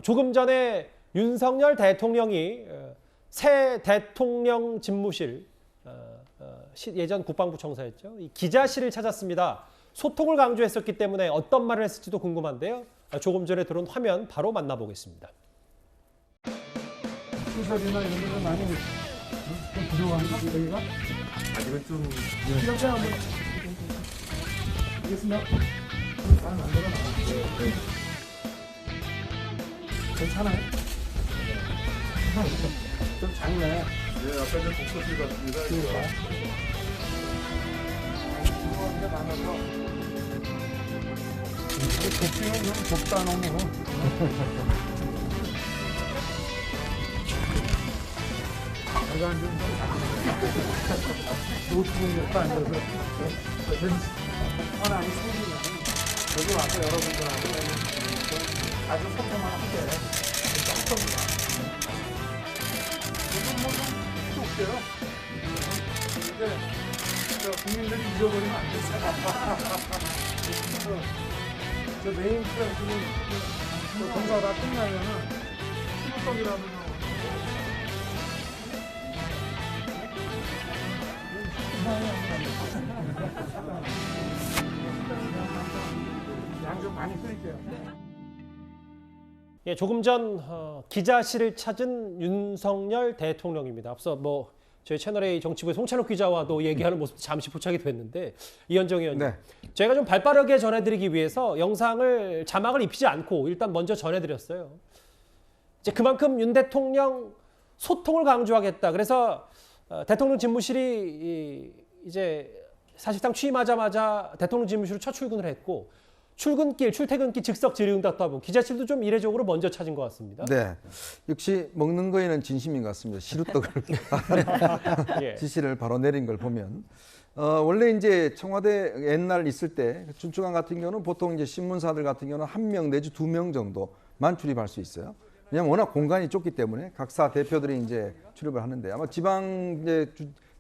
조금 전에 윤석열 대통령이 새 대통령 집무실, 예전 국방부 청사였죠. 이 기자실을 찾았습니다. 소통을 강조했었기 때문에 어떤 말을 했을지도 궁금한데요. 조금 전에 들어온 화면 바로 만나보겠습니다. 시설이나 이런 데는 많이 좀 부족한가? 여기가? 아직은 좀 이렇게 한번 알겠습니다. 잘 만들어 놨어요. 괜찮아요? 좀 작네. 예, 아까 전 독서실 같습니다. 그러니까. 필요한 게 많아서. 독수는 좀 좁다 너무. 내가 앉으면 노트북 옆에 앉아서 편안히 생기면 여기 와서 여러분들하고 아주 소통을 하게 조금 요즘 뭐좀 필요 없어요. 근데 국민들이 잊어버리면 안 됐어요. 저 메인 지금 공사 다 끝나면은 신호떡이라면 양 좀 많이 끓일게요. 예, 조금 전 기자실을 찾은 윤석열 대통령입니다. 앞서 저희 채널A 정치부의 송찬욱 기자와도 얘기하는 모습 잠시 포착이 됐는데 이현정 의원님, 네. 제가 좀 발빠르게 전해드리기 위해서 영상을 자막을 입히지 않고 일단 먼저 전해드렸어요. 이제 그만큼 윤 대통령 소통을 강조하겠다. 그래서 대통령 집무실이 이제 사실상 취임하자마자 대통령 집무실로 첫 출근을 했고 출근길, 출퇴근길 즉석 질의응답도 하고 기자실도 좀 이례적으로 먼저 찾은 것 같습니다. 네, 역시 먹는 거에는 진심인 것 같습니다. 시루떡을 예. 지시를 바로 내린 걸 보면 원래 이제 청와대 옛날 있을 때 준축안 같은 경우는 보통 이제 신문사들 같은 경우는 1명 내지 2명 정도만 출입할 수 있어요. 왜냐하면 워낙 공간이 좁기 때문에 각사 대표들이 이제 출입을 하는데 아마 지방 이제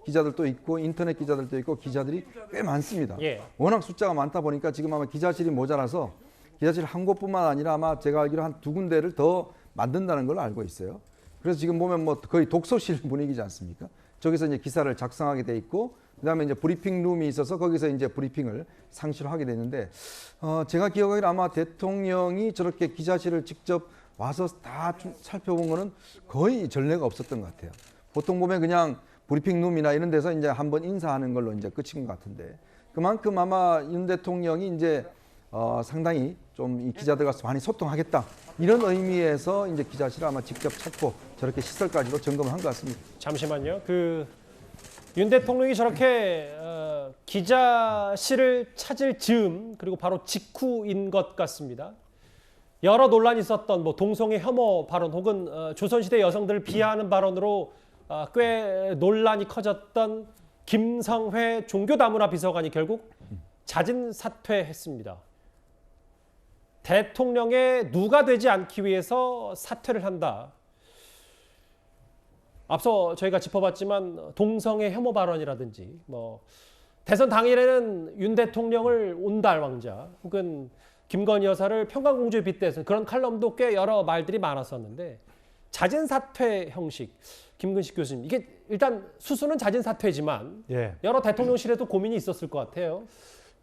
기자들도 있고 인터넷 기자들도 있고 기자들이 꽤 많습니다. 예. 워낙 숫자가 많다 보니까 지금 아마 기자실이 모자라서 기자실 한 곳뿐만 아니라 아마 제가 알기로 한 2군데를 더 만든다는 걸로 알고 있어요. 그래서 지금 보면 뭐 거의 독서실 분위기지 않습니까? 저기서 이제 기사를 작성하게 돼 있고 그다음에 이제 브리핑 룸이 있어서 거기서 이제 브리핑을 상시로 하게 되는데 제가 기억하기로 아마 대통령이 저렇게 기자실을 직접 와서 다 살펴본 거는 거의 전례가 없었던 것 같아요. 보통 보면 그냥 브리핑룸이나 이런 데서 이제 한번 인사하는 걸로 이제 끝인 것 같은데 그만큼 아마 윤 대통령이 이제 상당히 좀 이 기자들과 많이 소통하겠다 이런 의미에서 이제 기자실을 아마 직접 찾고 저렇게 시설까지도 점검을 한 것 같습니다. 잠시만요. 윤 대통령이 저렇게 기자실을 찾을 즈음 그리고 바로 직후인 것 같습니다. 여러 논란이 있었던 동성애 혐오 발언 혹은 조선시대 여성들을 비하하는 발언으로 꽤 논란이 커졌던 김성회 종교다문화 비서관이 결국 자진 사퇴했습니다. 대통령의 누가 되지 않기 위해서 사퇴를 한다. 앞서 저희가 짚어봤지만 동성애 혐오 발언이라든지 대선 당일에는 윤 대통령을 온달 왕자 혹은 김건희 여사를 평강공주에 빗대서 그런 칼럼도 꽤 여러 말들이 많았었는데 자진 사퇴 형식 김근식 교수님 이게 일단 수수는 자진 사퇴지만 예. 여러 대통령실에도 고민이 있었을 것 같아요.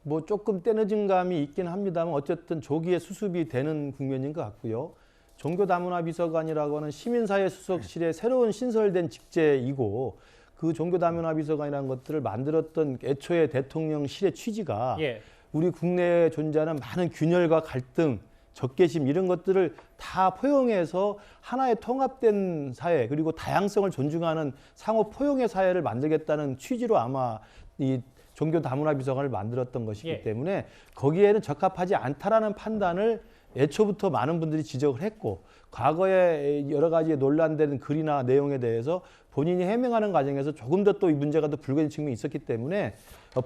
뭐 조금 떼어진 감이 있긴 합니다만 어쨌든 조기에 수습이 되는 국면인 것 같고요. 종교다문화 비서관이라고 하는 시민사회 수석실의 새로운 신설된 직제이고 그 종교다문화 비서관이라는 것들을 만들었던 애초에 대통령실의 취지가 예. 우리 국내에 존재하는 많은 균열과 갈등, 적개심 이런 것들을 다 포용해서 하나의 통합된 사회 그리고 다양성을 존중하는 상호 포용의 사회를 만들겠다는 취지로 아마 이 종교다문화 비서관을 만들었던 것이기 예. 때문에 거기에는 적합하지 않다라는 판단을 애초부터 많은 분들이 지적을 했고 과거에 여러 가지 논란되는 글이나 내용에 대해서 본인이 해명하는 과정에서 조금 더 또 이 문제가 더 불거진 측면이 있었기 때문에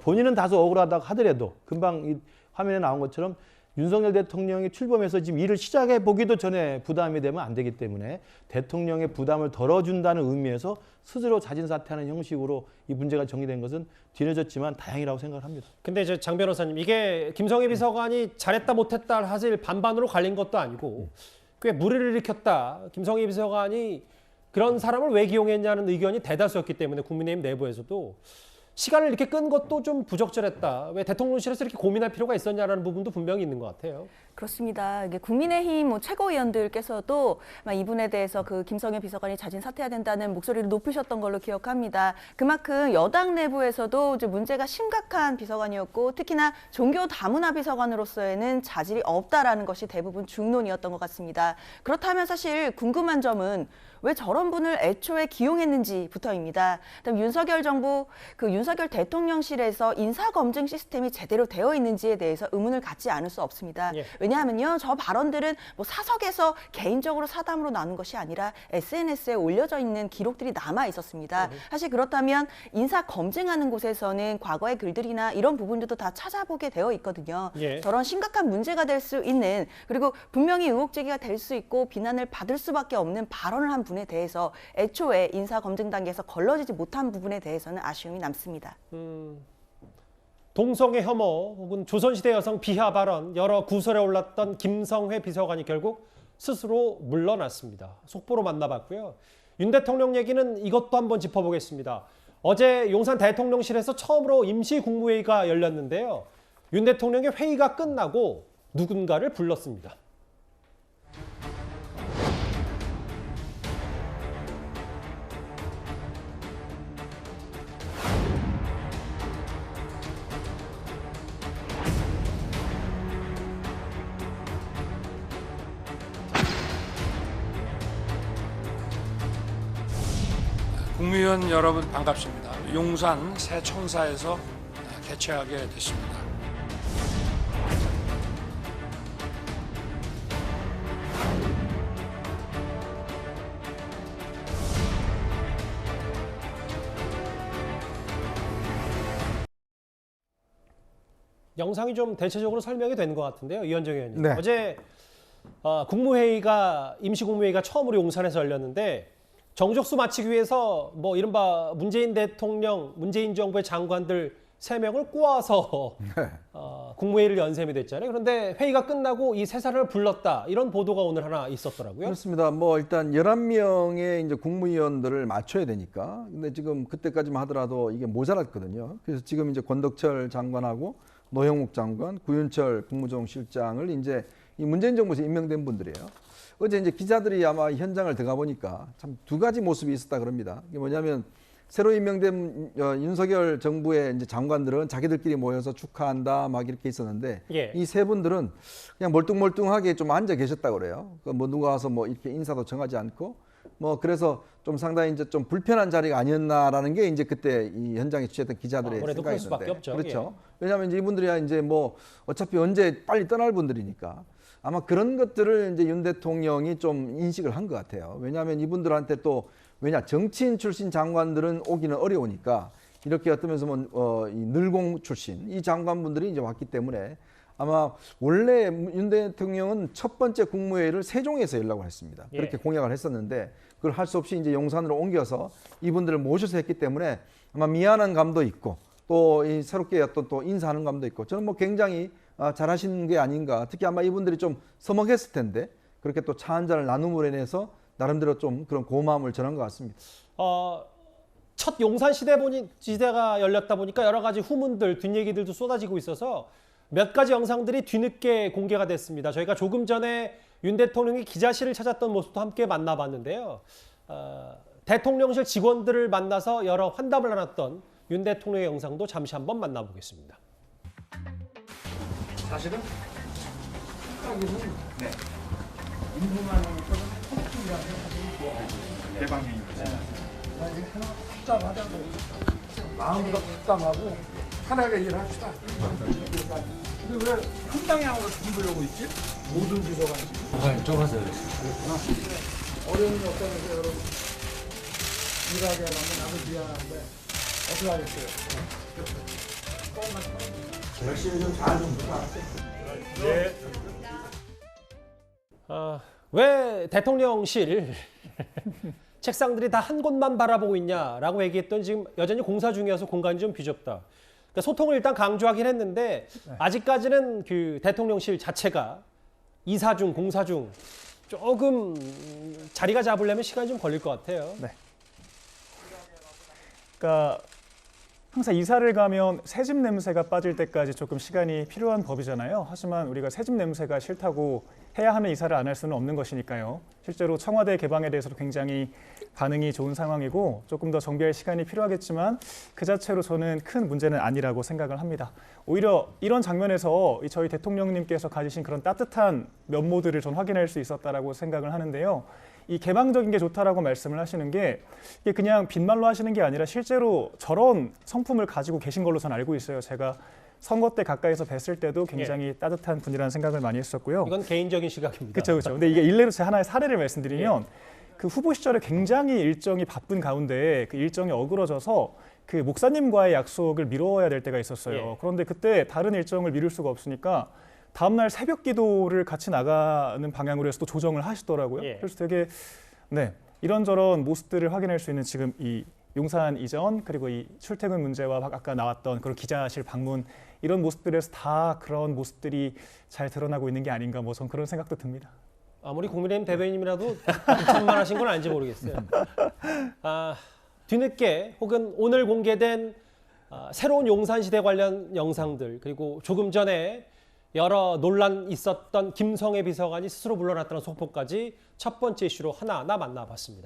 본인은 다소 억울하다고 하더라도 금방 이 화면에 나온 것처럼 윤석열 대통령이 출범해서 지금 일을 시작해 보기도 전에 부담이 되면 안 되기 때문에 대통령의 부담을 덜어준다는 의미에서 스스로 자진 사퇴하는 형식으로 이 문제가 정리된 것은 뒤늦었지만 다행이라고 생각을 합니다. 근데 장 변호사님 이게 김성회 비서관이 잘했다 못했다 사실 반반으로 갈린 것도 아니고 꽤 물의를 일으켰다. 김성희 비서관이 그런 사람을 왜 기용했냐는 의견이 대다수였기 때문에 국민의힘 내부에서도 시간을 이렇게 끈 것도 좀 부적절했다. 왜 대통령실에서 이렇게 고민할 필요가 있었냐라는 부분도 분명히 있는 것 같아요. 그렇습니다. 이게 국민의힘 최고위원들께서도 이 부분에 대해서 그 김성애 비서관이 자진 사퇴해야 된다는 목소리를 높이셨던 걸로 기억합니다. 그만큼 여당 내부에서도 이제 문제가 심각한 비서관이었고 특히나 종교 다문화 비서관으로서에는 자질이 없다라는 것이 대부분 중론이었던 것 같습니다. 그렇다면 사실 궁금한 점은 왜 저런 분을 애초에 기용했는지부터입니다. 그다음 윤석열 정부, 윤석열 대통령실에서 인사검증 시스템이 제대로 되어 있는지에 대해서 의문을 갖지 않을 수 없습니다. 예. 왜냐하면요, 저 발언들은 뭐 사석에서 개인적으로 사담으로 나눈 것이 아니라 SNS에 올려져 있는 기록들이 남아 있었습니다. 사실 그렇다면 인사 검증하는 곳에서는 과거의 글들이나 이런 부분들도 다 찾아보게 되어 있거든요. 예. 저런 심각한 문제가 될 수 있는, 그리고 분명히 의혹 제기가 될 수 있고 비난을 받을 수밖에 없는 발언을 한 분에 대해서 애초에 인사 검증 단계에서 걸러지지 못한 부분에 대해서는 아쉬움이 남습니다. 동성애 혐오 혹은 조선시대 여성 비하 발언 여러 구설에 올랐던 김성회 비서관이 결국 스스로 물러났습니다. 속보로 만나봤고요. 윤 대통령 얘기는 이것도 한번 짚어보겠습니다. 어제 용산 대통령실에서 처음으로 임시국무회의가 열렸는데요. 윤 대통령의 회의가 끝나고 누군가를 불렀습니다. 국무위원 여러분 반갑습니다. 용산 새청사에서 개최하게 됐습니다. 영상이 좀 대체적으로 설명이 된 것 같은데요. 이현정 의원님. 네. 어제 임시국무회의가 처음으로 용산에서 열렸는데 정족수 마치기 위해서 뭐 이른바 문재인 대통령, 문재인 정부의 장관들 3명을 꼬아서 국무회의를 연셈이 됐잖아요. 그런데 회의가 끝나고 이 세 사람을 불렀다. 이런 보도가 오늘 하나 있었더라고요. 그렇습니다. 뭐 일단 11명의 이제 국무위원들을 맞춰야 되니까. 근데 지금 그때까지만 하더라도 이게 모자랐거든요. 그래서 지금 이제 권덕철 장관하고 노형욱 장관, 구윤철 국무조정실장을 이제 이 문재인 정부에서 임명된 분들이에요. 어제 이제 기자들이 아마 현장을 들어가 보니까 참 두 가지 모습이 있었다 그럽니다. 이게 뭐냐면 새로 임명된 윤석열 정부의 이제 장관들은 자기들끼리 모여서 축하한다 막 이렇게 있었는데 예. 이 세 분들은 그냥 멀뚱멀뚱하게 좀 앉아 계셨다 그래요. 뭐 누가 와서 뭐 이렇게 인사도 정하지 않고 뭐 그래서 좀 상당히 이제 좀 불편한 자리가 아니었나라는 게 이제 그때 이 현장에 취재했던 기자들의 아무래도 그럴 생각이었는데. 수밖에 없죠. 그렇죠. 왜냐하면 이제 이분들이 이제 뭐 어차피 언제 빨리 떠날 분들이니까 아마 그런 것들을 이제 윤 대통령이 좀 인식을 한 것 같아요. 왜냐하면 이분들한테 또 정치인 출신 장관들은 오기는 어려우니까 이렇게 어떤 면에서 이 늘공 출신 이 장관분들이 이제 왔기 때문에 아마 원래 윤 대통령은 첫 번째 국무회의를 세종에서 열라고 했습니다. 그렇게 공약을 했었는데 그걸 할 수 없이 이제 용산으로 옮겨서 이분들을 모셔서 했기 때문에 아마 미안한 감도 있고 또 이 새롭게 어떤 또 인사하는 감도 있고 저는 뭐 굉장히 잘하시는 게 아닌가. 특히 아마 이분들이 좀 서먹했을 텐데 그렇게 또 차 한 잔을 나눔으로 인해서 나름대로 좀 그런 고마움을 전한 것 같습니다. 첫 용산 시대가 열렸다 보니까 여러 가지 후문들, 뒷얘기들도 쏟아지고 있어서 몇 가지 영상들이 뒤늦게 공개가 됐습니다. 저희가 조금 전에 윤 대통령이 기자실을 찾았던 모습도 함께 만나봤는데요. 대통령실 직원들을 만나서 여러 환담을 나눴던 윤 대통령의 영상도 잠시 한번 만나보겠습니다. 사실은 마음도 복잡하고 편하게 일합시다. 근데 왜 한 방향으로 준비하고 있지? 모든 비서관이. 좁아서 어려움이 없다면서 여러분 일하게 하면 나도 미안한데 어떻게 하겠어요? 열심히 좀 잘 좀 부탁할게요. 왜 대통령실 책상들이 다 한 곳만 바라보고 있냐라고 얘기했던 지금 여전히 공사 중이어서 공간이 좀 비좁다. 그러니까 소통을 일단 강조하긴 했는데 아직까지는 그 대통령실 자체가 이사 중, 공사 중 조금 자리가 잡으려면 시간이 좀 걸릴 것 같아요. 그러니까 항상 이사를 가면 새집 냄새가 빠질 때까지 조금 시간이 필요한 법이잖아요. 하지만 우리가 새집 냄새가 싫다고 해야 하는 이사를 안 할 수는 없는 것이니까요. 실제로 청와대 개방에 대해서도 굉장히 반응이 좋은 상황이고 조금 더 정비할 시간이 필요하겠지만 그 자체로 저는 큰 문제는 아니라고 생각을 합니다. 오히려 이런 장면에서 저희 대통령님께서 가지신 그런 따뜻한 면모들을 전 확인할 수 있었다라고 생각을 하는데요. 이 개방적인 게 좋다라고 말씀을 하시는 게 이게 그냥 빈말로 하시는 게 아니라 실제로 저런 성품을 가지고 계신 걸로 전 알고 있어요. 제가 선거 때 가까이서 뵀을 때도 굉장히 따뜻한 분이라는 생각을 많이 했었고요. 이건 개인적인 시각입니다. 그렇죠. 근데 이게 일례로 제 하나의 사례를 말씀드리면 그 후보 시절에 굉장히 일정이 바쁜 가운데 그 일정이 어그러져서 그 목사님과의 약속을 미뤄야 될 때가 있었어요. 그런데 그때 다른 일정을 미룰 수가 없으니까 다음날 새벽 기도를 같이 나가는 방향으로 해서 또 조정을 하시더라고요. 그래서 되게 이런저런 모습들을 확인할 수 있는 지금 이 용산 이전 그리고 이 출퇴근 문제와 아까 나왔던 그런 기자실 방문 이런 모습들에서 다 그런 모습들이 잘 드러나고 있는 게 아닌가 뭐 전 그런 생각도 듭니다. 아무리 국민의힘 대변인이라도 천만하신 건 아닌지 모르겠어요. 뒤늦게 혹은 오늘 공개된 새로운 용산시대 관련 영상들 그리고 조금 전에 여러 논란 있었던 김성애 비서관이 스스로 물러났다는 속보까지 첫 번째 이슈로 하나하나 만나봤습니다.